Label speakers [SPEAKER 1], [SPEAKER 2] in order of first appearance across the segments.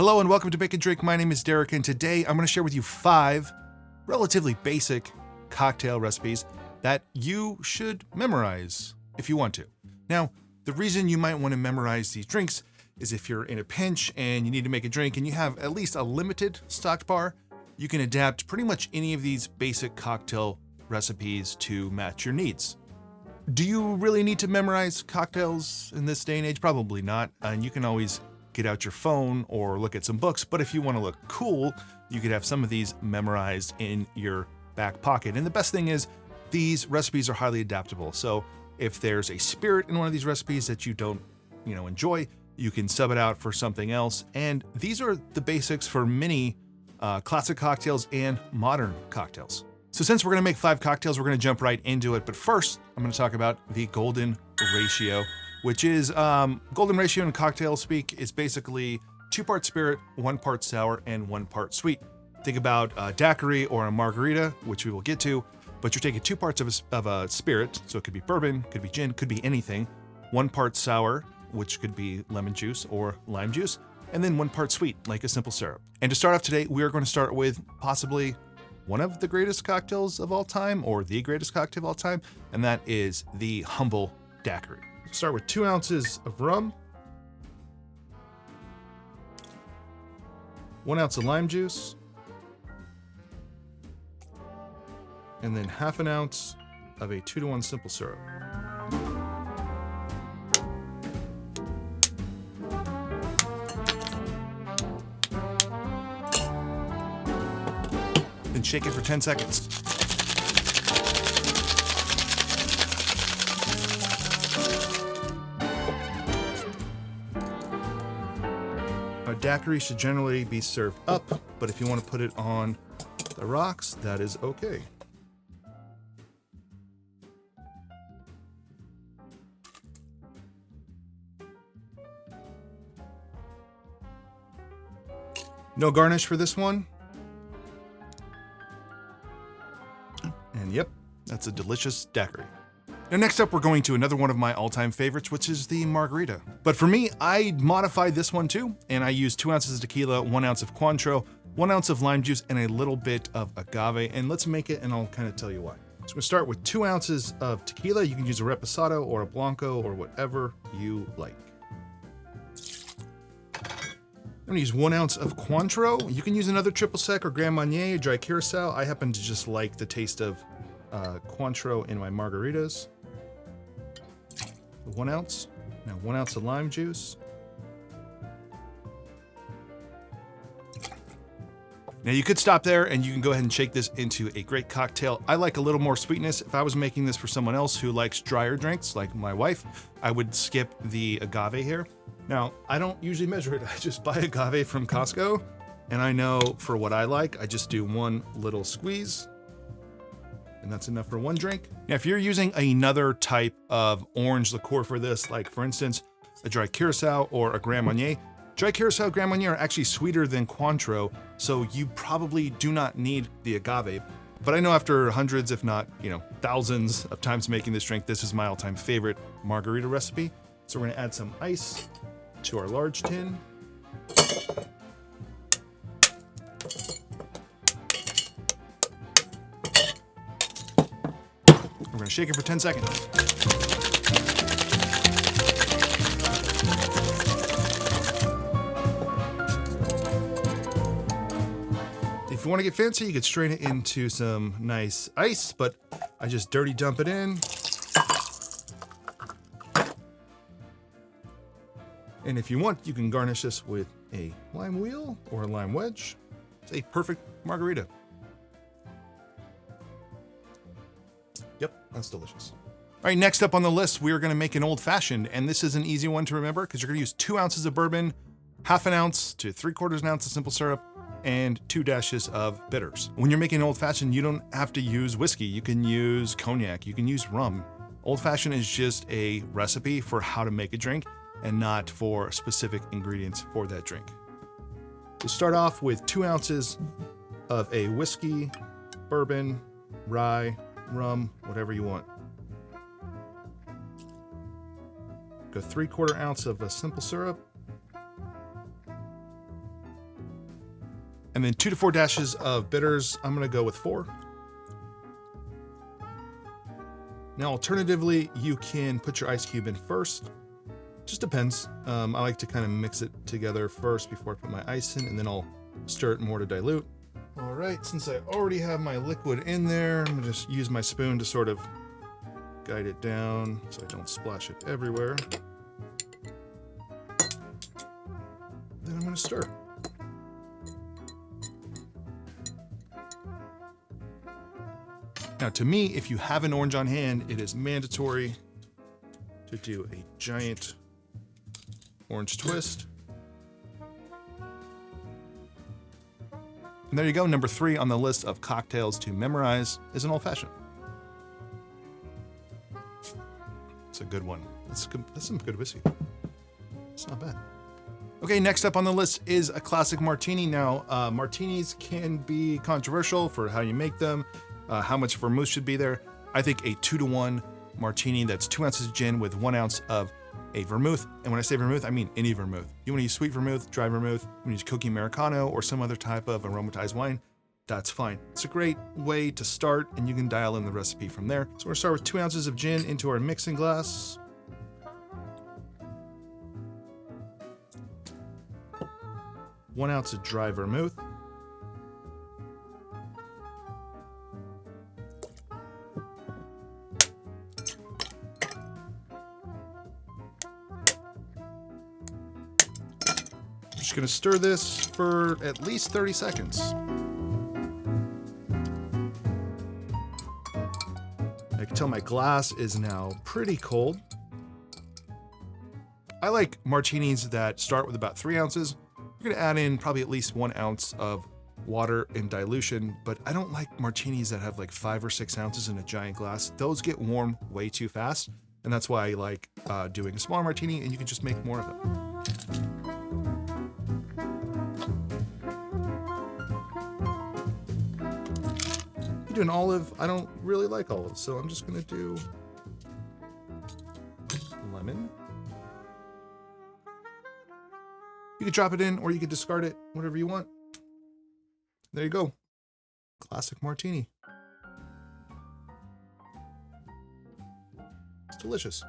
[SPEAKER 1] Hello and welcome to Make and Drink. My name is Derek, and today I'm going to share with you 5 relatively basic cocktail recipes that you should memorize if you want to. Now, the reason you might want to memorize these drinks is if you're in a pinch and you need to make a drink and you have at least a limited stocked bar, you can adapt pretty much any of these basic cocktail recipes to match your needs. Do you really need to memorize cocktails in this day and age? Probably not. And you can always get out your phone or look at some books, but if you want to look cool, you could have some of these memorized in your back pocket. And the best thing is these recipes are highly adaptable. So if there's a spirit in one of these recipes that you don't, enjoy, you can sub it out for something else. And these are the basics for many classic cocktails and modern cocktails. So since we're going to make 5 cocktails, we're going to jump right into it. But first, I'm going to talk about the golden ratio, which is golden ratio in cocktail speak is basically 2 parts spirit, 1 part sour, and 1 part sweet. Think about a daiquiri or a margarita, which we will get to, but you're taking 2 parts of a spirit, so it could be bourbon, could be gin, could be anything, 1 part sour, which could be lemon juice or lime juice, and then 1 part sweet, like a simple syrup. And to start off today, we are going to start with possibly one of the greatest cocktails of all time, or the greatest cocktail of all time, and that is the humble daiquiri. Start with 2 ounces of rum, 1 ounce of lime juice, and then half an ounce of a 2-to-1 simple syrup. Then shake it for 10 seconds. A daiquiri should generally be served up, but if you want to put it on the rocks, that is okay. No garnish for this one. And yep, that's a delicious daiquiri. Now next up, we're going to another one of my all-time favorites, which is the margarita. But for me, I modified this one too, and I used 2 ounces of tequila, 1 ounce of Cointreau, 1 ounce of lime juice, and a little bit of agave. And let's make it, and I'll kind of tell you why. So we'll start with 2 ounces of tequila. You can use a reposado or a blanco or whatever you like. I'm gonna use 1 ounce of Cointreau. You can use another triple sec or Grand Marnier, dry curacao. I happen to just like the taste of Cointreau in my margaritas. 1 ounce. Now 1 ounce of lime juice. Now you could stop there and you can go ahead and shake this into a great cocktail. I like a little more sweetness. If I was making this for someone else who likes drier drinks, like my wife, I would skip the agave here. Now, I don't usually measure it. I just buy agave from Costco, and I know for what I like, I just do 1 little squeeze, and that's enough for 1 drink. Now, if you're using another type of orange liqueur for this, like for instance, a dry curacao or a Grand Marnier, dry curacao, Grand Marnier are actually sweeter than Cointreau, so you probably do not need the agave. But I know after hundreds, if not, thousands of times making this drink, this is my all-time favorite margarita recipe. So we're gonna add some ice to our large tin. We're gonna shake it for 10 seconds. If you want to get fancy, you could strain it into some nice ice, but I just dirty dump it in. And if you want, you can garnish this with a lime wheel or a lime wedge. It's a perfect margarita. Yep, that's delicious. All right, next up on the list, we are gonna make an old fashioned, and this is an easy one to remember because you're gonna use 2 ounces of bourbon, half an ounce to 3/4 ounce of simple syrup, and 2 dashes of bitters. When you're making an old fashioned, you don't have to use whiskey. You can use cognac, you can use rum. Old fashioned is just a recipe for how to make a drink and not for specific ingredients for that drink. We'll start off with 2 ounces of a whiskey, bourbon, rye, rum, whatever you want. Go 3/4 ounce of a simple syrup. And then 2 to 4 dashes of bitters. I'm gonna go with 4. Now, alternatively, you can put your ice cube in first. Just depends. I like to kind of mix it together first before I put my ice in, and then I'll stir it more to dilute. All right, since I already have my liquid in there, I'm gonna just use my spoon to sort of guide it down so I don't splash it everywhere. Then I'm gonna stir. Now, to me, if you have an orange on hand, it is mandatory to do a giant orange twist. And there you go. Number 3 on the list of cocktails to memorize is an old fashioned. It's a good one. That's some good whiskey. It's not bad. Okay, next up on the list is a classic martini. Now, martinis can be controversial for how you make them, how much vermouth should be there. I think a 2-to-1 martini that's 2 ounces of gin with 1 ounce of a vermouth. And when I say vermouth, I mean any vermouth. You want to use sweet vermouth, dry vermouth, you want to use Cookie Americano or some other type of aromatized wine, that's fine. It's a great way to start, and you can dial in the recipe from there. So we're gonna start with 2 ounces of gin into our mixing glass. One ounce of dry vermouth. Just gonna stir this for at least 30 seconds. I can tell my glass is now pretty cold. I like martinis that start with about 3 ounces. You're gonna add in probably at least 1 ounce of water in dilution, but I don't like martinis that have like 5 or 6 ounces in a giant glass. Those get warm way too fast, and that's why I like doing a smaller martini, and you can just make more of them. You do an olive. I don't really like olives, so I'm just gonna do lemon. You could drop it in or you could discard it, whatever you want. There you go. Classic martini. It's delicious.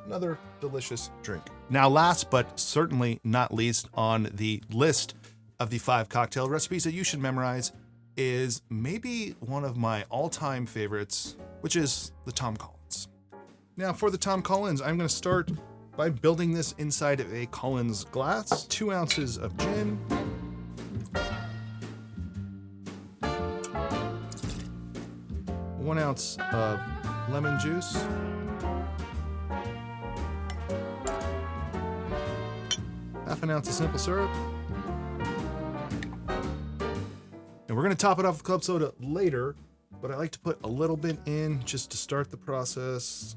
[SPEAKER 1] Another delicious drink. Now, last but certainly not least on the list of the 5 cocktail recipes that you should memorize is maybe one of my all-time favorites, which is the Tom Collins. Now, for the Tom Collins, I'm going to start by building this inside of a Collins glass. 2 ounces of gin. One ounce of lemon juice. Half an ounce of simple syrup. And we're gonna top it off with club soda later, but I like to put a little bit in just to start the process.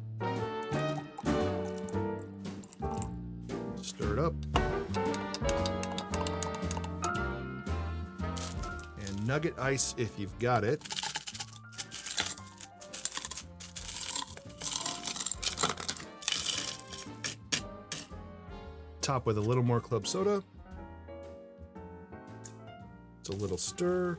[SPEAKER 1] Stir it up. And nugget ice if you've got it. Top with a little more club soda. It's a little stir.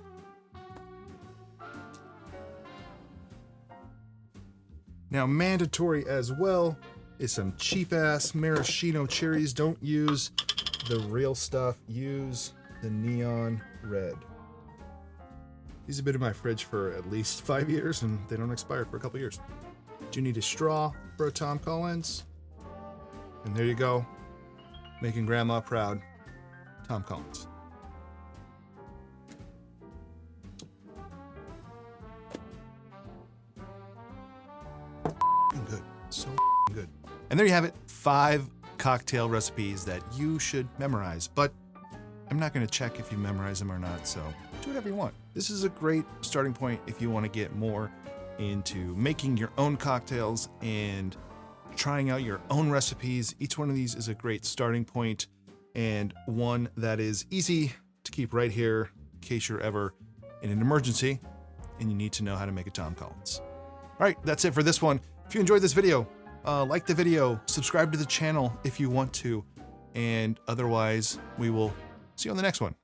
[SPEAKER 1] Now, mandatory as well is some cheap ass maraschino cherries. Don't use the real stuff. Use the neon red. These have been in my fridge for at least 5 years and they don't expire for a couple years. Do you need a straw for a Tom Collins? And there you go. Making grandma proud. Tom Collins. Good. So good. And there you have it. 5 cocktail recipes that you should memorize. But I'm not going to check if you memorize them or not, so do whatever you want. This is a great starting point if you want to get more into making your own cocktails and trying out your own recipes. Each one of these is a great starting point and one that is easy to keep right here in case you're ever in an emergency and you need to know how to make a Tom Collins. All right, that's it for this one. If you enjoyed this video, like the video, subscribe to the channel if you want to, and otherwise we will see you on the next one.